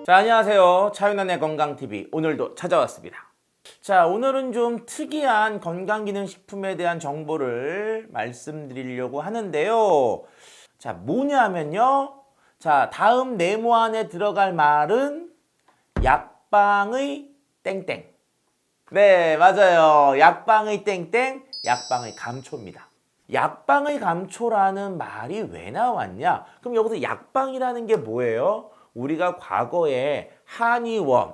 자, 안녕하세요. 차윤환의 건강TV 오늘도 찾아왔습니다. 자, 오늘은 좀 특이한 건강기능식품에 대한 정보를 말씀드리려고 하는데요. 자, 뭐냐면요. 자, 다음 네모 안에 들어갈 말은 약방의 땡땡. 네, 맞아요. 약방의 땡땡, 약방의 감초입니다. 약방의 감초라는 말이 왜 나왔냐? 그럼 여기서 약방이라는 게 뭐예요? 우리가 과거에 한의원에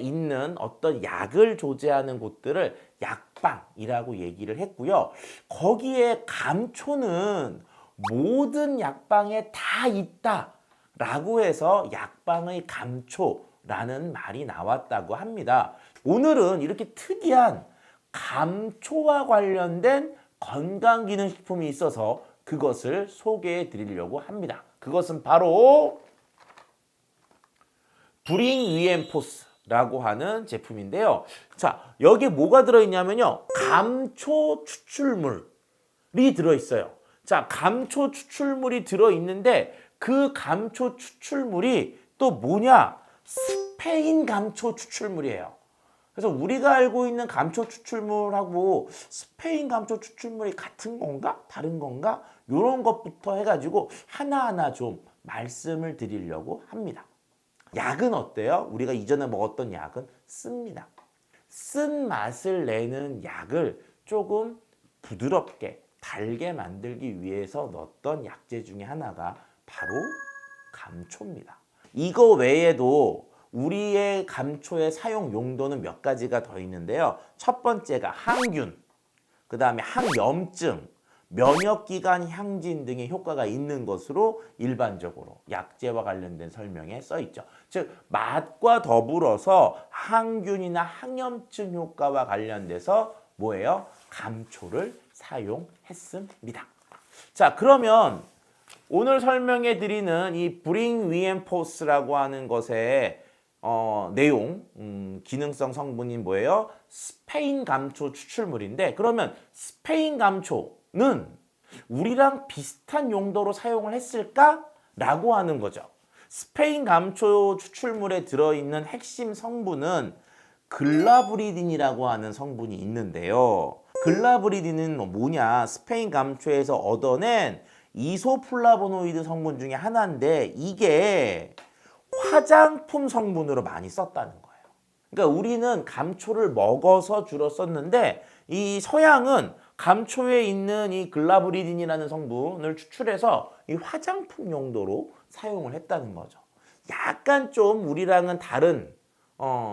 있는 어떤 약을 조제하는 곳들을 약방이라고 얘기를 했고요. 거기에 감초는 모든 약방에 다 있다라고 해서 약방의 감초라는 말이 나왔다고 합니다. 오늘은 이렇게 특이한 감초와 관련된 건강기능식품이 있어서 그것을 소개해 드리려고 합니다. 그것은 바로 브링 위앤포스라고 하는 제품인데요. 자, 여기에 뭐가 들어있냐면요. 감초 추출물이 들어있어요. 자, 감초 추출물이 들어있는데 그 감초 추출물이 또 뭐냐? 스페인 감초 추출물이에요. 그래서 우리가 알고 있는 감초 추출물하고 스페인 감초 추출물이 같은 건가? 다른 건가? 이런 것부터 해가지고 하나하나 좀 말씀을 드리려고 합니다. 약은 어때요? 우리가 이전에 먹었던 약은 씁니다. 쓴 맛을 내는 약을 조금 부드럽게 달게 만들기 위해서 넣었던 약재 중에 하나가 바로 감초입니다. 이거 외에도 우리의 감초의 사용 용도는 몇 가지가 더 있는데요. 첫 번째가 항균, 그 다음에 항염증, 면역기관 향진 등의 효과가 있는 것으로 일반적으로 약재와 관련된 설명에 써 있죠. 즉 맛과 더불어서 항균이나 항염증 효과와 관련돼서 뭐예요? 감초를 사용했습니다. 자, 그러면 오늘 설명해 드리는 이 브링 위앤포스라고 하는 것의 내용, 기능성 성분이 뭐예요? 스페인 감초 추출물인데, 그러면 스페인 감초는 우리랑 비슷한 용도로 사용을 했을까? 라고 하는 거죠. 스페인 감초 추출물에 들어있는 핵심 성분은 글라브리딘이라고 하는 성분이 있는데요. 글라브리딘은 뭐냐? 스페인 감초에서 얻어낸 이소플라보노이드 성분 중에 하나인데 이게 화장품 성분으로 많이 썼다는 거예요. 그러니까 우리는 감초를 먹어서 주로 썼는데 이 서양은 감초에 있는 이 글라브리딘이라는 성분을 추출해서 이 화장품 용도로 사용을 했다는 거죠. 약간 좀 우리랑은 다른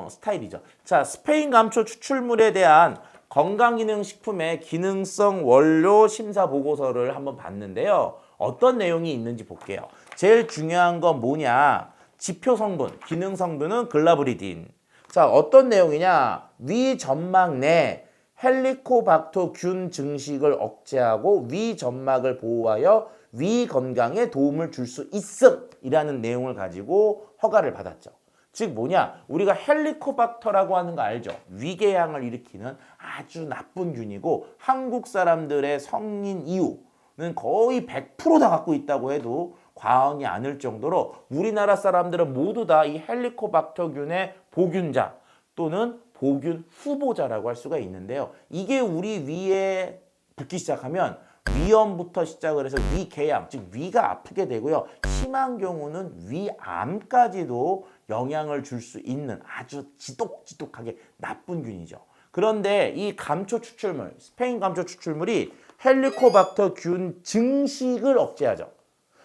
스타일이죠. 자, 스페인 감초 추출물에 대한 건강기능식품의 기능성 원료 심사 보고서를 한번 봤는데요. 어떤 내용이 있는지 볼게요. 제일 중요한 건 뭐냐? 지표 성분, 기능 성분은 글라브리딘. 자, 어떤 내용이냐? 위 점막 내 헬리코박터균 증식을 억제하고 위 점막을 보호하여 위 건강에 도움을 줄 수 있음이라는 내용을 가지고 허가를 받았죠. 즉 뭐냐? 우리가 헬리코박터라고 하는 거 알죠? 위궤양을 일으키는 아주 나쁜 균이고 한국 사람들의 성인 이유는 거의 100% 다 갖고 있다고 해도 과언이 아닐 정도로 우리나라 사람들은 모두 다 이 헬리코박터균의 보균자 또는 보균 후보자라고 할 수가 있는데요. 이게 우리 위에 붙기 시작하면 위염부터 시작을 해서 위궤양, 즉 위가 아프게 되고요. 심한 경우는 위암까지도 영향을 줄 수 있는 아주 지독지독하게 나쁜 균이죠. 그런데 이 감초 추출물, 스페인 감초 추출물이 헬리코박터균 증식을 억제하죠.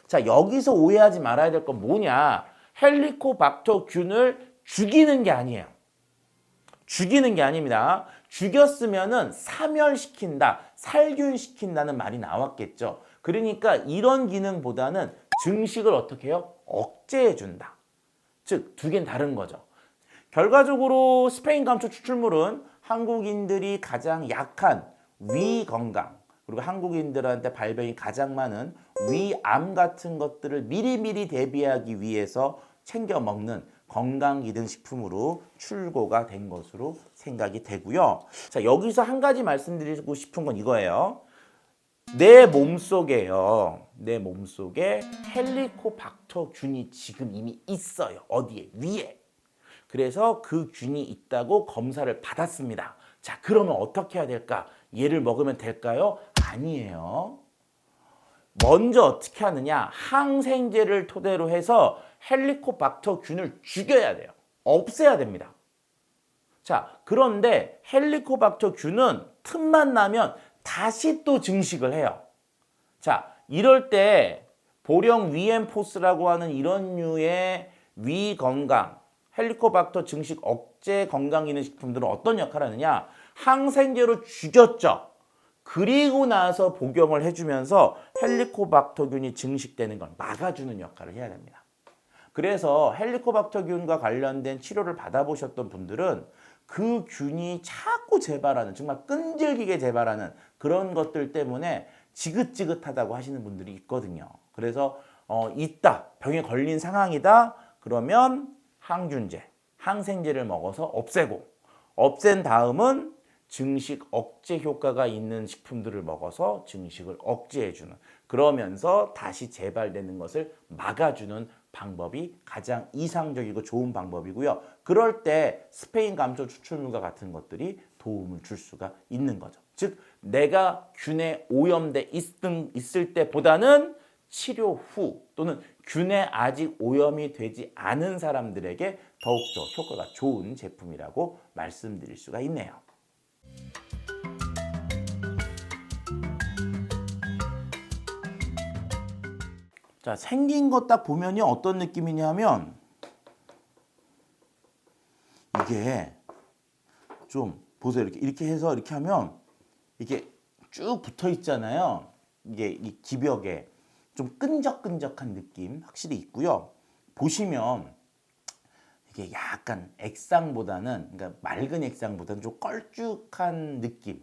자, 여기서 오해하지 말아야 될 건 뭐냐? 헬리코박터균을 죽이는 게 아니에요. 죽이는 게 아닙니다. 죽였으면은 사멸시킨다, 살균시킨다는 말이 나왔겠죠. 그러니까 이런 기능보다는 증식을 어떻게 해요? 억제해준다. 즉, 두 개는 다른 거죠. 결과적으로 스페인 감초 추출물은 한국인들이 가장 약한 위 건강, 그리고 한국인들한테 발병이 가장 많은 위암 같은 것들을 미리미리 대비하기 위해서 챙겨 먹는 건강기능식품으로 출고가 된 것으로 생각이 되고요. 자, 여기서 한 가지 말씀드리고 싶은 건 이거예요. 내 몸속에요. 내 몸속에 헬리코박터균이 지금 이미 있어요. 어디에? 위에. 그래서 그 균이 있다고 검사를 받았습니다. 자, 그러면 어떻게 해야 될까? 얘를 먹으면 될까요? 아니에요. 먼저 어떻게 하느냐? 항생제를 토대로 해서 헬리코박터균을 죽여야 돼요. 없애야 됩니다. 자, 그런데 헬리코박터균은 틈만 나면 다시 또 증식을 해요. 자, 이럴 때 보령 위엠포스라고 하는 이런 류의 위 건강, 헬리코박터 증식 억제 건강기능식품들은 어떤 역할을 하느냐? 항생제로 죽였죠. 그리고 나서 복용을 해주면서 헬리코박터균이 증식되는 걸 막아주는 역할을 해야 됩니다. 그래서 헬리코박터균과 관련된 치료를 받아보셨던 분들은 그 균이 자꾸 재발하는, 정말 끈질기게 재발하는 그런 것들 때문에 지긋지긋하다고 하시는 분들이 있거든요. 그래서 있다, 병에 걸린 상황이다, 그러면 항균제, 항생제를 먹어서 없애고, 없앤 다음은 증식 억제 효과가 있는 식품들을 먹어서 증식을 억제해주는, 그러면서 다시 재발되는 것을 막아주는 방법이 가장 이상적이고 좋은 방법이고요. 그럴 때 스페인 감초 추출물과 같은 것들이 도움을 줄 수가 있는 거죠. 즉 내가 균에 오염돼 있을 때보다는 치료 후 또는 균에 아직 오염이 되지 않은 사람들에게 더욱더 효과가 좋은 제품이라고 말씀드릴 수가 있네요. 자, 생긴 거 딱 보면요, 어떤 느낌이냐면 이게 좀 보세요. 이렇게 해서 이렇게 하면 이게 쭉 붙어 있잖아요. 이게 이 기벽에 좀 끈적끈적한 느낌 확실히 있고요. 보시면 이게 약간 액상보다는, 그러니까 맑은 액상보다는 좀 걸쭉한 느낌.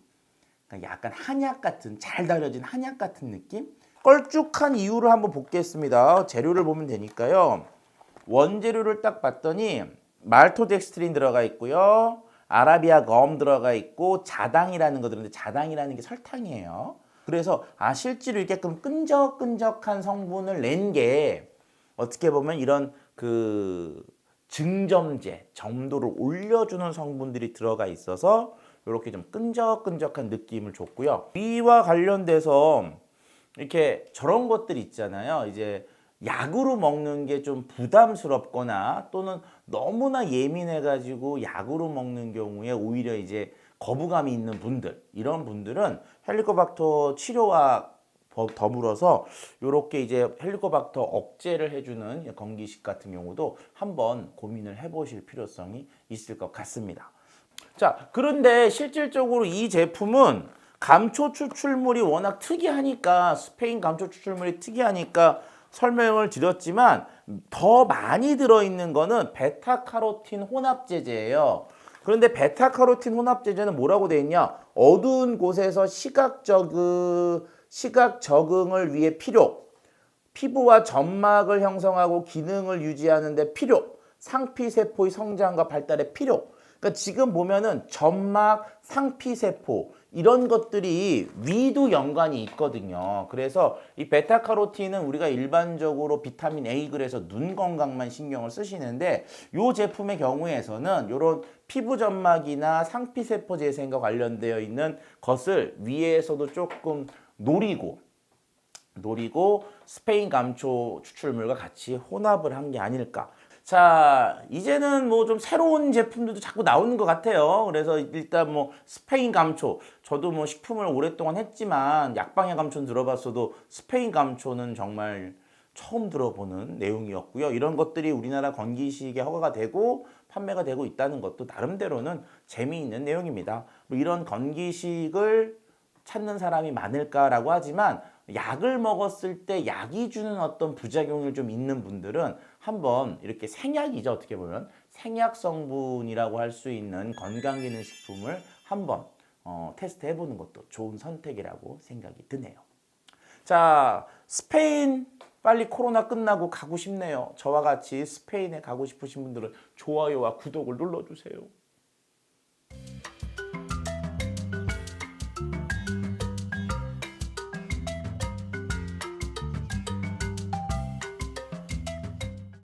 그러니까 약간 한약 같은, 잘 다려진 한약 같은 느낌? 걸쭉한 이유를 한번 보겠습니다. 재료를 보면 되니까요. 원재료를 딱 봤더니 말토덱스트린 들어가 있고요. 아라비아 검 들어가 있고 자당이라는 거 들었는데, 자당이라는 게 설탕이에요. 그래서 실제로 이렇게 끈적끈적한 성분을 낸 게 어떻게 보면 이런 그 증점제, 점도를 올려주는 성분들이 들어가 있어서 이렇게 좀 끈적끈적한 느낌을 줬고요. 위와 관련돼서 이렇게 저런 것들 있잖아요. 이제 약으로 먹는 게 좀 부담스럽거나 또는 너무나 예민해가지고 약으로 먹는 경우에 오히려 이제 거부감이 있는 분들, 이런 분들은 헬리코박터 치료와 더불어서 이렇게 이제 헬리코박터 억제를 해주는 건기식 같은 경우도 한번 고민을 해보실 필요성이 있을 것 같습니다. 자, 그런데 실질적으로 이 제품은 감초 추출물이 워낙 특이하니까, 스페인 감초 추출물이 특이하니까 설명을 드렸지만, 더 많이 들어있는 거는 베타카로틴 혼합제제예요. 그런데 베타카로틴 혼합제제는 뭐라고 되어 있냐? 어두운 곳에서 시각 적응을 위해 필요, 피부와 점막을 형성하고 기능을 유지하는 데 필요, 상피세포의 성장과 발달에 필요. 그러니까 지금 보면은 점막, 상피세포 이런 것들이 위도 연관이 있거든요. 그래서 이 베타카로틴은 우리가 일반적으로 비타민 A 그래서 눈 건강만 신경을 쓰시는데, 이 제품의 경우에서는 이런 피부 점막이나 상피세포 재생과 관련되어 있는 것을 위에서도 조금 노리고 스페인 감초 추출물과 같이 혼합을 한 게 아닐까. 자, 이제는 뭐 좀 새로운 제품들도 자꾸 나오는 것 같아요. 그래서 일단 뭐 스페인 감초, 저도 뭐 식품을 오랫동안 했지만 약방의 감초는 들어봤어도 스페인 감초는 정말 처음 들어보는 내용이었고요. 이런 것들이 우리나라 건기식에 허가가 되고 판매가 되고 있다는 것도 나름대로는 재미있는 내용입니다. 뭐 이런 건기식을 찾는 사람이 많을까라고 하지만, 약을 먹었을 때 약이 주는 어떤 부작용이 좀 있는 분들은 한번 이렇게 생약이죠, 어떻게 보면 생약 성분이라고 할 수 있는 건강기능식품을 한번 테스트 해보는 것도 좋은 선택이라고 생각이 드네요. 자, 스페인 빨리 코로나 끝나고 가고 싶네요. 저와 같이 스페인에 가고 싶으신 분들은 좋아요와 구독을 눌러주세요.